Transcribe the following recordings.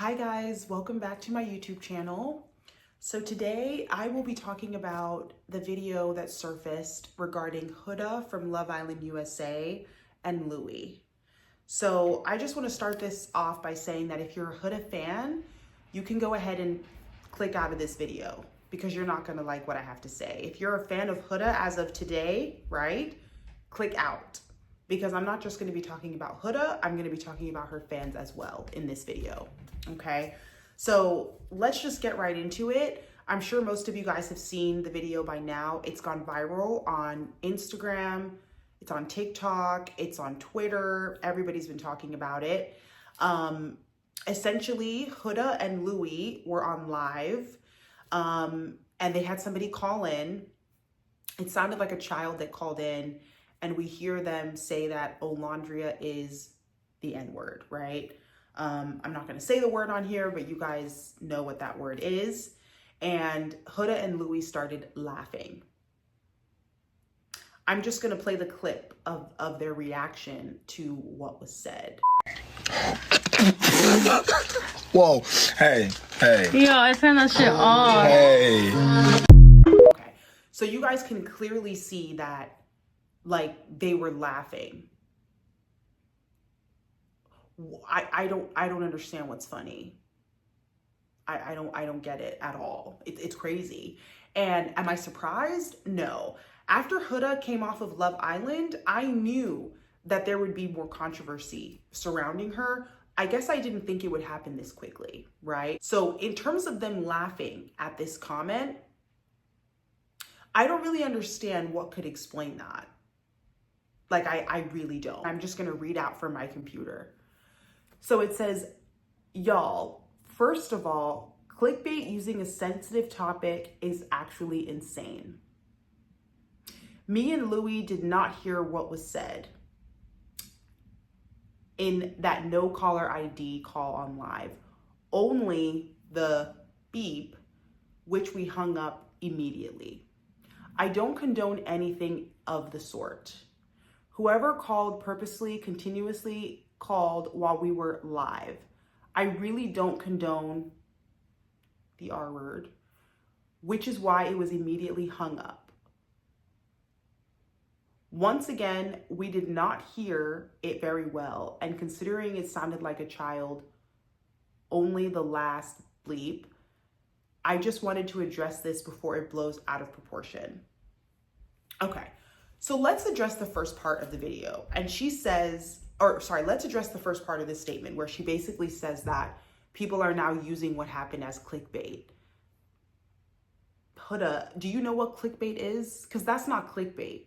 Hi guys, welcome back to my YouTube channel. So today I will be talking about the video that surfaced regarding Huda from Love Island USA and Louis. So I just want to start this off by saying that if you're a Huda fan, you can go ahead and click out of this video because you're not going to like what I have to say. If you're a fan of Huda as of today, right, click out. Because I'm not just going to be talking about Huda, I'm going to be talking about her fans as well in this video, okay? So let's just get right into it. I'm sure most of you guys have seen the video by now. It's gone viral on Instagram, it's on TikTok, it's on Twitter. Everybody's been talking about it. Essentially, Huda and Louis were on live, and they had somebody call in. It sounded like a child that called in. And we hear them say that Olandria is the N-word, right? I'm not going to say the word on here, but you guys know what that word is. And Huda and Louis started laughing. I'm just going to play the clip of their reaction to what was said. Whoa, hey. Yo, I turned that shit off. Hey. Okay, so you guys can clearly see that like they were laughing. I don't understand what's funny. I don't get it at all. It's crazy. And am I surprised? No. After Huda came off of Love Island, I knew that there would be more controversy surrounding her. I guess I didn't think it would happen this quickly, right? So in terms of them laughing at this comment, I don't really understand what could explain that. Like, I really don't. I'm just going to read out from my computer. So it says, y'all, first of all, clickbait using a sensitive topic is actually insane. Me and Louis did not hear what was said in that no caller ID call on live. Only the beep, which we hung up immediately. I don't condone anything of the sort. Whoever called purposely, continuously called while we were live. I really don't condone the R word, which is why it was immediately hung up. Once again, we did not hear it very well, and considering it sounded like a child, only the last bleep, I just wanted to address this before it blows out of proportion. Okay. So let's address the first part of the video. And she says, let's address the first part of this statement where she basically says that people are now using what happened as clickbait. Huda, do you know what clickbait is? Because that's not clickbait.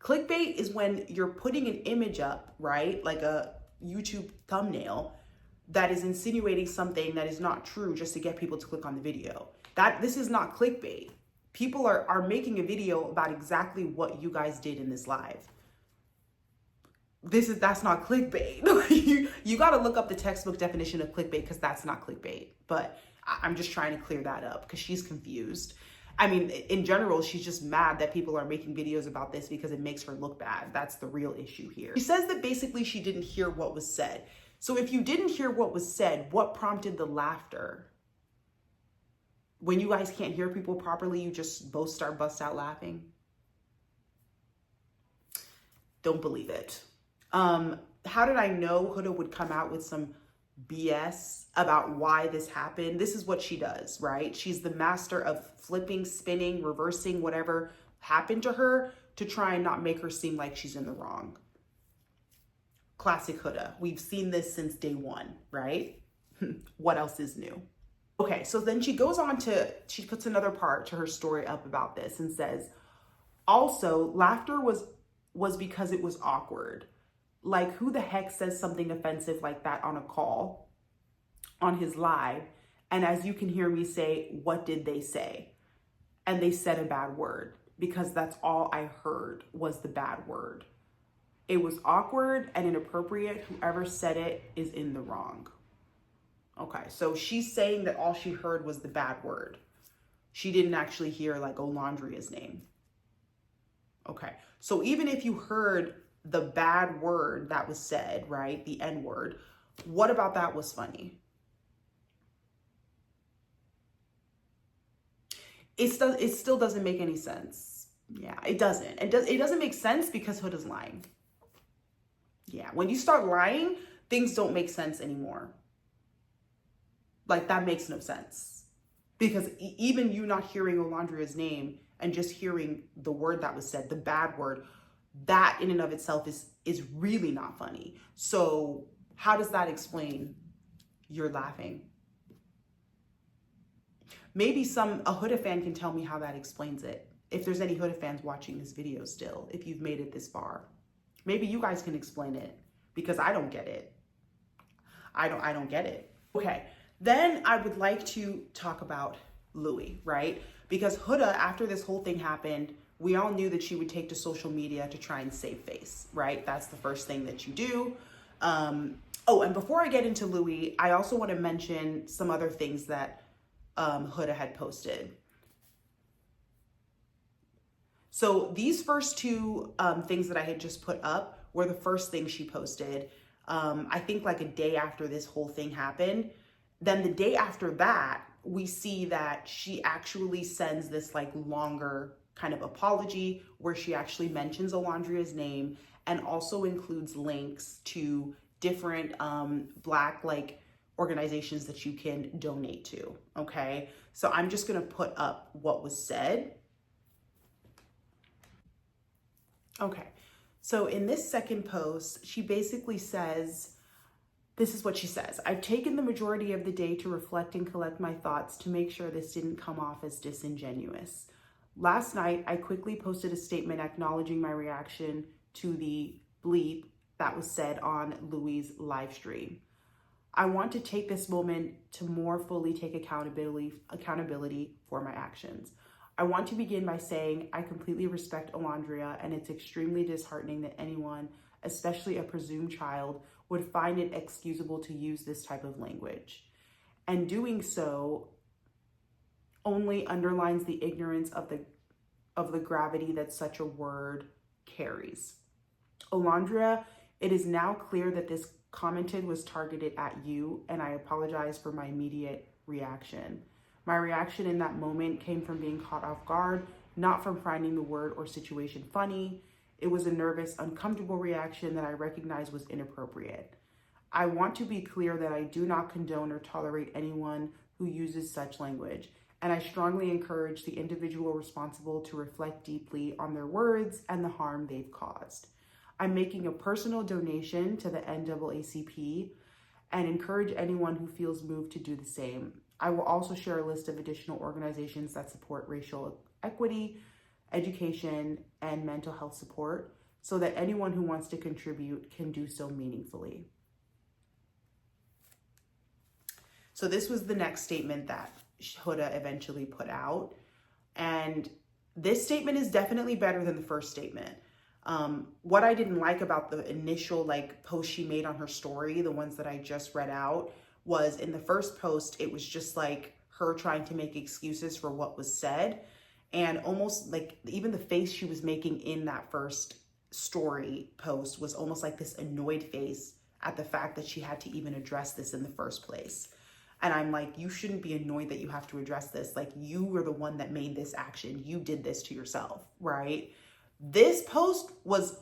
Clickbait is when you're putting an image up, right? Like a YouTube thumbnail that is insinuating something that is not true just to get people to click on the video. This is not clickbait. People are making a video about exactly what you guys did in this live. That's not clickbait. you got to look up the textbook definition of clickbait because that's not clickbait. But I'm just trying to clear that up because she's confused. I mean, in general, she's just mad that people are making videos about this because it makes her look bad. That's the real issue here. She says that basically she didn't hear what was said. So if you didn't hear what was said, what prompted the laughter? When you guys can't hear people properly, you just both bust out laughing. Don't believe it. How did I know Huda would come out with some BS about why this happened? This is what she does, right? She's the master of flipping, spinning, reversing whatever happened to her to try and not make her seem like she's in the wrong. Classic Huda. We've seen this since day one, right? What else is new? Okay, so then she goes on she puts another part to her story up about this and says, also, laughter was because it was awkward. Like, who the heck says something offensive like that on a call, on his live? And as you can hear me say, what did they say? And they said a bad word because that's all I heard was the bad word. It was awkward and inappropriate. Whoever said it is in the wrong. Okay, so she's saying that all she heard was the bad word. She didn't actually hear like Olandria's name. Okay, so even if you heard the bad word that was said, right, the N word, what about that was funny? it still doesn't make any sense. Yeah, it doesn't. It doesn't make sense because Huda's lying. Yeah, when you start lying, things don't make sense anymore. Like, that makes no sense. Because even you not hearing Olandria's name and just hearing the word that was said, the bad word, that in and of itself is really not funny. So how does that explain you're laughing? Maybe a Huda fan can tell me how that explains it. If there's any Huda fans watching this video still, if you've made it this far, maybe you guys can explain it, because I don't get it. I don't get it. Okay, then I would like to talk about Louis, right? Because Huda, after this whole thing happened, we all knew that she would take to social media to try and save face, right? That's the first thing that you do. Oh, and before I get into Louis, I also want to mention some other things that Huda had posted. So these first two things that I had just put up were the first things she posted. I think like a day after this whole thing happened. Then the day after that, we see that she actually sends this like longer kind of apology where she actually mentions Olandria's name and also includes links to different Black like organizations that you can donate to. Okay, so I'm just gonna put up what was said. Okay, so in this second post, she basically says, this is what she says: I've taken the majority of the day to reflect and collect my thoughts to make sure this didn't come off as disingenuous. Last night, I quickly posted a statement acknowledging my reaction to the bleep that was said on Louis' live stream. I want to take this moment to more fully take accountability for my actions. I want to begin by saying I completely respect Olandria, and it's extremely disheartening that anyone, especially a presumed child, would find it excusable to use this type of language. And doing so only underlines the ignorance of the gravity that such a word carries. Olandria, it is now clear that this commented was targeted at you, and I apologize for my immediate reaction. My reaction in that moment came from being caught off guard, not from finding the word or situation funny. It was a nervous, uncomfortable reaction that I recognized was inappropriate. I want to be clear that I do not condone or tolerate anyone who uses such language, and I strongly encourage the individual responsible to reflect deeply on their words and the harm they've caused. I'm making a personal donation to the NAACP and encourage anyone who feels moved to do the same. I will also share a list of additional organizations that support racial equity, education, and mental health support so that anyone who wants to contribute can do so meaningfully. So this was the next statement that Huda eventually put out. And this statement is definitely better than the first statement. What I didn't like about the initial like post she made on her story, the ones that I just read out, was in the first post, it was just like her trying to make excuses for what was said. And almost like even the face she was making in that first story post was almost like this annoyed face at the fact that she had to even address this in the first place. And I'm like, you shouldn't be annoyed that you have to address this. Like, you were the one that made this action. You did this to yourself, right? This post was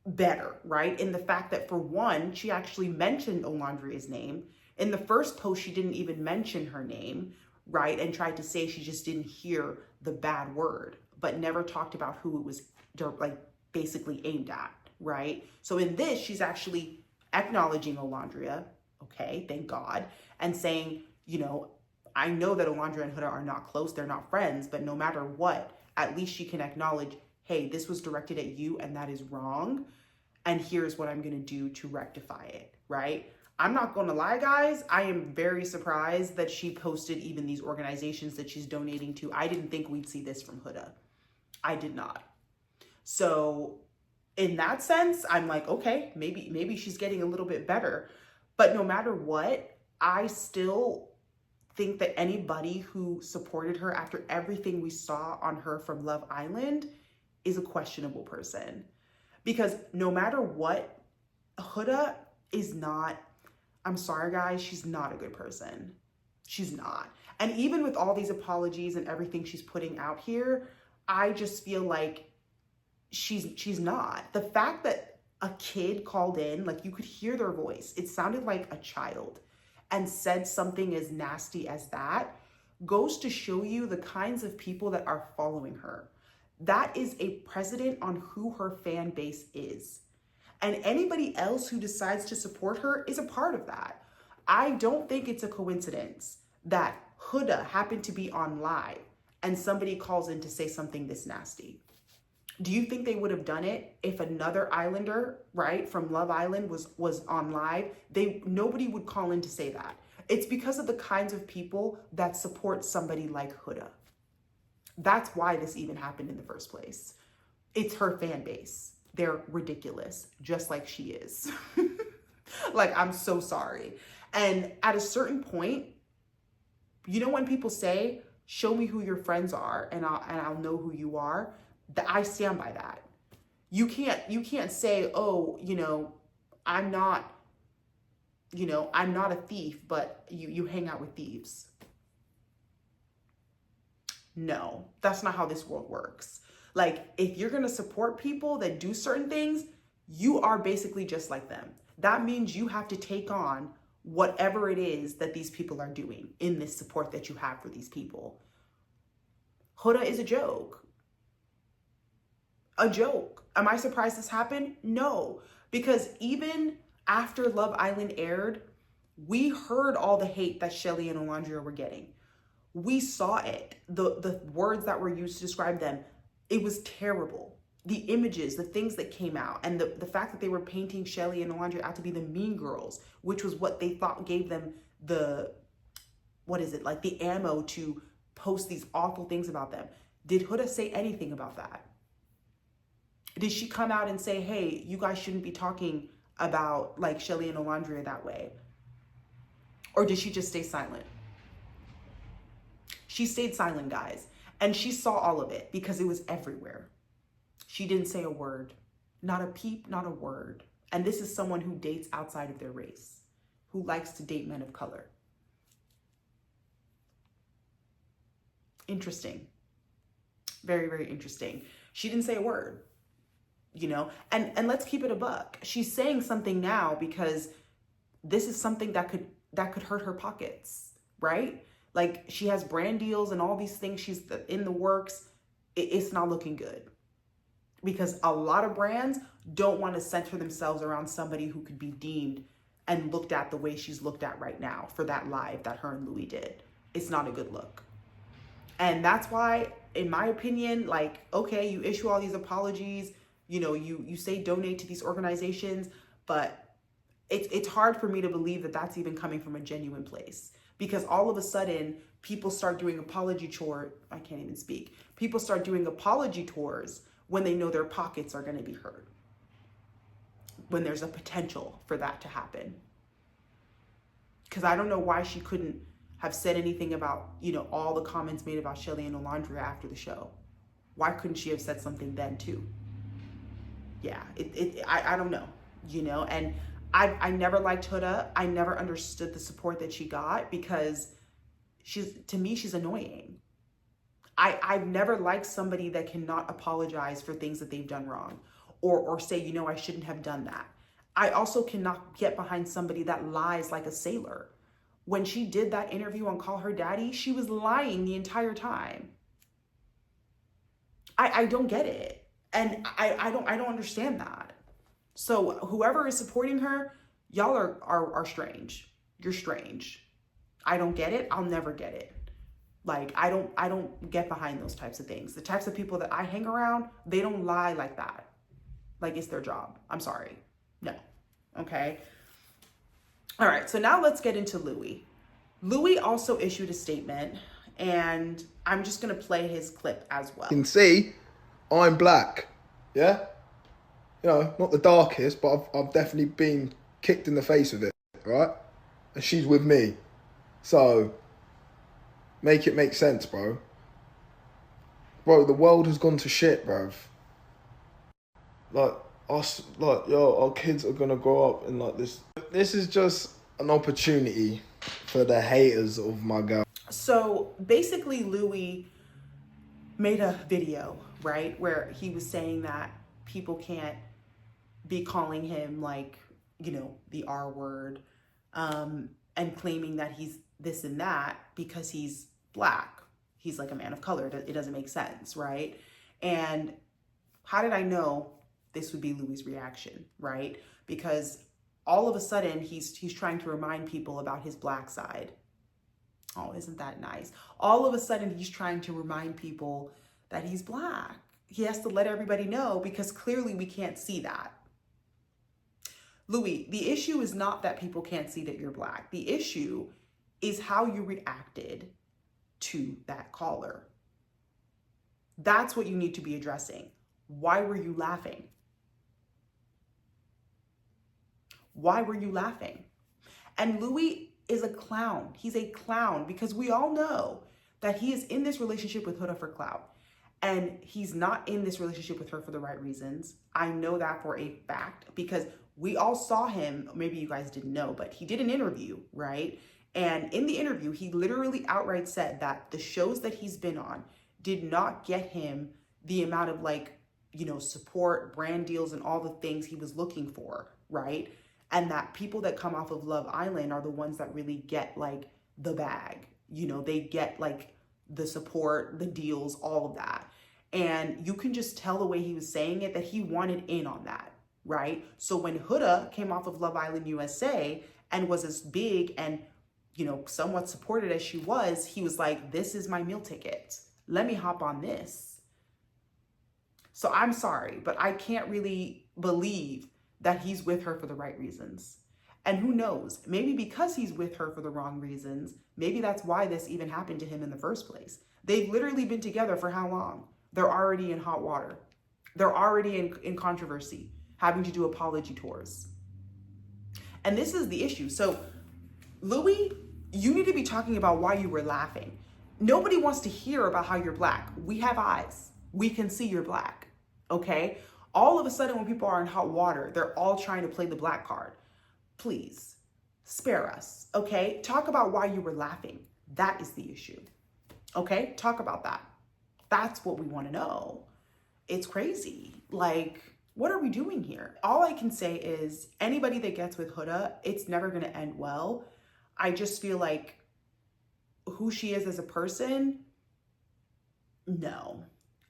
better, right? In the fact that, for one, she actually mentioned Olandria's name. In the first post, she didn't even mention her name, right? And tried to say she just didn't hear the bad word, but never talked about who it was like basically aimed at, right? So in this, she's actually acknowledging Olandria, okay, thank God, and saying, you know, I know that Olandria and Huda are not close, they're not friends, but no matter what, at least she can acknowledge, hey, this was directed at you and that is wrong, and here's what I'm gonna do to rectify it, right? I'm not gonna lie, guys, I am very surprised that she posted even these organizations that she's donating to. I didn't think we'd see this from Huda. I did not. So in that sense, I'm like, okay, maybe she's getting a little bit better. But no matter what, I still think that anybody who supported her after everything we saw on her from Love Island is a questionable person. Because no matter what, Huda is not, I'm sorry guys, she's not a good person. She's not. And even with all these apologies and everything she's putting out here, I just feel like she's not. The fact that a kid called in, like you could hear their voice, it sounded like a child, and said something as nasty as that, goes to show you the kinds of people that are following her. That is a precedent on who her fan base is. And anybody else who decides to support her is a part of that. I don't think it's a coincidence that Huda happened to be on live and somebody calls in to say something this nasty. Do you think they would have done it if another Islander, right, from Love Island was on live? Nobody would call in to say that. It's because of the kinds of people that support somebody like Huda. That's why this even happened in the first place. It's her fan base. They're ridiculous, just like she is. Like, I'm so sorry. And at a certain point, you know when people say, show me who your friends are and I'll know who you are, that I stand by that. You can't say, oh, I'm not a thief, but you hang out with thieves. No, that's not how this world works. Like, if you're going to support people that do certain things, you are basically just like them. That means you have to take on whatever it is that these people are doing in this support that you have for these people. Huda is a joke. A joke. Am I surprised this happened? No, because even after Love Island aired, we heard all the hate that Shelly and Olandria were getting. We saw it. The words that were used to describe them. It was terrible. The images, the things that came out, and the fact that they were painting Shelly and Olandria out to be the mean girls, which was what they thought gave them the ammo to post these awful things about them. Did Huda say anything about that? Did she come out and say, hey, you guys shouldn't be talking about like Shelly and Olandria that way? Or did she just stay silent? She stayed silent, guys. And she saw all of it because it was everywhere. She didn't say a word, not a peep, not a word. And this is someone who dates outside of their race, who likes to date men of color. Interesting. Very, very interesting. She didn't say a word, and let's keep it a buck. She's saying something now because this is something that could hurt her pockets, right? Like, she has brand deals and all these things she's in the works. It's not looking good because a lot of brands don't want to center themselves around somebody who could be deemed and looked at the way she's looked at right now for that live that her and Louis did. It's not a good look. And that's why, in my opinion, like, okay, you issue all these apologies, you say donate to these organizations, but it's hard for me to believe that that's even coming from a genuine place. Because all of a sudden, people start doing apology tour. I can't even speak. People start doing apology tours when they know their pockets are going to be hurt. When there's a potential for that to happen. Because I don't know why she couldn't have said anything about, all the comments made about Shelly and Olandria after the show. Why couldn't she have said something then too? Yeah, I don't know, and I never liked Huda. I never understood the support that she got because to me, she's annoying. I've never liked somebody that cannot apologize for things that they've done wrong or say, I shouldn't have done that. I also cannot get behind somebody that lies like a sailor. When she did that interview on Call Her Daddy, she was lying the entire time. I don't get it. And I don't understand that. So whoever is supporting her, y'all are strange. You're strange. I don't get it. I'll never get it. Like, I don't get behind those types of things. The types of people that I hang around, they don't lie like that. Like, it's their job. I'm sorry. No. Okay. All right. So now let's get into Louis. Louis also issued a statement, and I'm just going to play his clip as well. You can see I'm black. Yeah? Not the darkest, but I've definitely been kicked in the face with it, right? And she's with me. So, make it make sense, bro. Bro, the world has gone to shit, bruv. Our kids are gonna grow up in like this. This is just an opportunity for the haters of my girl. So basically, Louis made a video, right, where he was saying that people can't be calling him like, you know, the R word, and claiming that he's this and that because he's black. He's like a man of color. It doesn't make sense, right? And how did I know this would be Louis' reaction, right? Because all of a sudden he's trying to remind people about his black side. Oh, isn't that nice? All of a sudden he's trying to remind people that he's black. He has to let everybody know because clearly we can't see that. Louis, the issue is not that people can't see that you're black. The issue is how you reacted to that caller. That's what you need to be addressing. Why were you laughing? Why were you laughing? And Louis is a clown. He's a clown because we all know that he is in this relationship with Huda for clout. And he's not in this relationship with her for the right reasons. I know that for a fact because we all saw him, maybe you guys didn't know, but he did an interview, right? And in the interview, he literally outright said that the shows that he's been on did not get him the amount of like, you know, support, brand deals, and all the things he was looking for, right? And that people that come off of Love Island are the ones that really get like the bag. You know, they get like the support, the deals, all of that. And you can just tell the way he was saying it that he wanted in on that, right? So when Huda came off of Love Island USA and was as big and, you know, somewhat supported as she was, he was like, this is my meal ticket. Let me hop on this. So I'm sorry, but I can't really believe that he's with her for the right reasons. And who knows, maybe because he's with her for the wrong reasons, maybe that's why this even happened to him in the first place. They've literally been together for how long? They're already in hot water. They're already in controversy, having to do apology tours. And this is the issue. So Louis, you need to be talking about why you were laughing. Nobody wants to hear about how you're black. We have eyes. We can see you're black, okay? All of a sudden when people are in hot water, they're all trying to play the black card. Please, spare us, okay? Talk about why you were laughing. That is the issue, okay? Talk about that. That's what we want to know. It's crazy. Like, what are we doing here? All I can say is anybody that gets with Huda, it's never going to end well. I just feel like who she is as a person, no.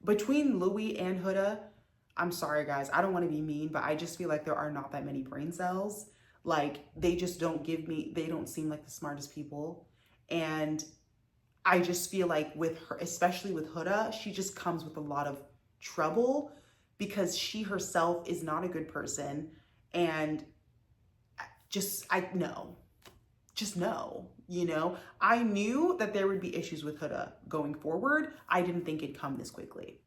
Between Louis and Huda, I'm sorry guys, I don't want to be mean, but I just feel like there are not that many brain cells. Like they just don't they don't seem like the smartest people. And I just feel like with her, especially with Huda, she just comes with a lot of trouble because she herself is not a good person. And just no, you know, I knew that there would be issues with Huda going forward. I didn't think it'd come this quickly.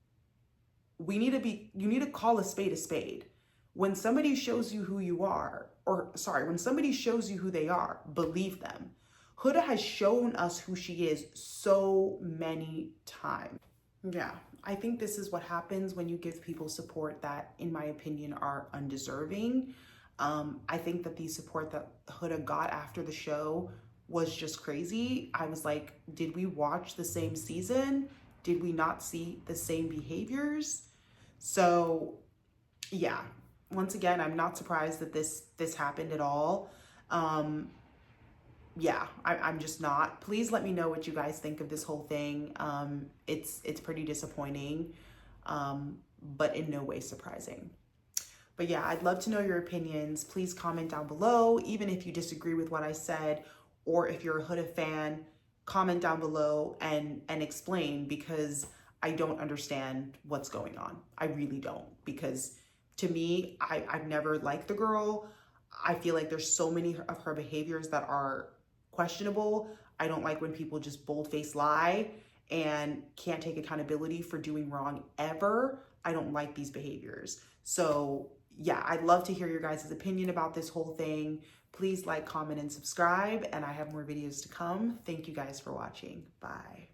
You need to call a spade. When somebody shows you who you are, when somebody shows you who they are, believe them. Huda has shown us who she is so many times. Yeah, I think this is what happens when you give people support that, in my opinion, are undeserving. I think that the support that Huda got after the show was just crazy. I was like, did we watch the same season? Did we not see the same behaviors? So yeah, once again, I'm not surprised that this happened at all. Yeah, I'm just not. Please let me know what you guys think of this whole thing. It's pretty disappointing, but in no way surprising. But yeah, I'd love to know your opinions. Please comment down below, even if you disagree with what I said, or if you're a Huda fan, comment down below and explain, because I don't understand what's going on. I really don't, because to me, I've never liked the girl. I feel like there's so many of her behaviors that are questionable. I don't like when people just bold-faced lie and can't take accountability for doing wrong ever. I don't like these behaviors. So yeah, I'd love to hear your guys' opinion about this whole thing. Please like, comment, and subscribe, and I have more videos to come. Thank you guys for watching. Bye.